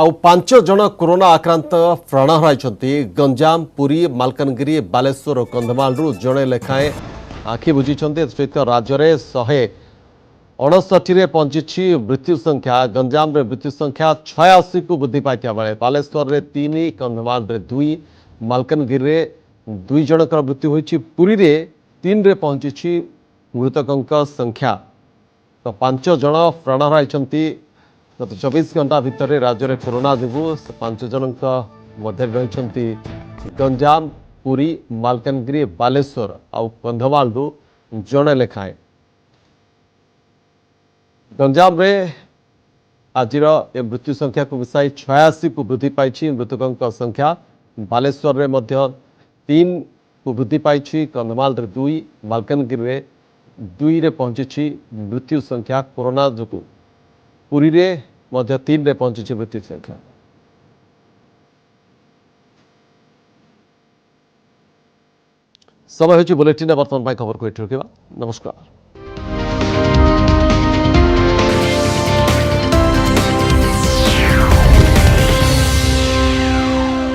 ଆଉ 5 ଜଣ କୋରୋନା ଆକ୍ରାନ୍ତ ପ୍ରାଣ ହରାଇଛନ୍ତି। ଗଞ୍ଜାମ, ପୁରୀ, ମାଲକାନଗିରି, ବାଲେଶ୍ୱର ଓ କନ୍ଧମାଳରୁ ଜଣେ ଲେଖାଏଁ ଆଖି ବୁଜିଛନ୍ତି। ସହିତ ରାଜ୍ୟରେ 159ରେ ପହଞ୍ଚିଛି ମୃତ୍ୟୁ ସଂଖ୍ୟା। ଗଞ୍ଜାମରେ ମୃତ୍ୟୁ ସଂଖ୍ୟା 86କୁ ବୃଦ୍ଧି ପାଇଥିବା ବେଳେ ବାଲେଶ୍ୱରରେ 3, କନ୍ଧମାଳରେ 2, ମାଲକାନଗିରିରେ 2 ଜଣଙ୍କର ମୃତ୍ୟୁ ହୋଇଛି। ପୁରୀରେ 3ରେ ପହଞ୍ଚିଛି ମୃତକଙ୍କ ସଂଖ୍ୟା। ତ 5 ଜଣ ପ୍ରାଣ ହରାଇଛନ୍ତି। ଗତ 24 ଘଣ୍ଟା ଭିତରେ ରାଜ୍ୟରେ କରୋନା ଯୋଗୁଁ 5 ଜଣଙ୍କ ମଧ୍ୟରେ ରହିଛନ୍ତି ଗଞ୍ଜାମ, ପୁରୀ, ମାଲକାନଗିରି, ବାଲେଶ୍ୱର ଆଉ କନ୍ଧମାଳରୁ ଜଣେ ଲେଖାଏଁ। ଗଞ୍ଜାମରେ ଆଜିର ଏ ମୃତ୍ୟୁ ସଂଖ୍ୟାକୁ ମିଶାଇ 86କୁ ବୃଦ୍ଧି ପାଇଛି ମୃତକଙ୍କ ସଂଖ୍ୟା। ବାଲେଶ୍ୱରରେ ମଧ୍ୟ 3କୁ ବୃଦ୍ଧି ପାଇଛି। କନ୍ଧମାଳରେ 2, ମାଲକାନଗିରିରେ 2ରେ ପହଞ୍ଚିଛି ମୃତ୍ୟୁ ସଂଖ୍ୟା କରୋନା ଯୋଗୁଁ। ପୁରୀରେ ମଧ୍ୟ 3ରେ ପହଞ୍ଚିଛି ମୃତ୍ୟୁ ସଂଖ୍ୟା। ସମୟ ହେଉଛି ବୁଲେଟିନ୍। ବର୍ତ୍ତମାନ ପାଇଁ ଖବରକୁ ଏଠି ରଖିବା। ନମସ୍କାର।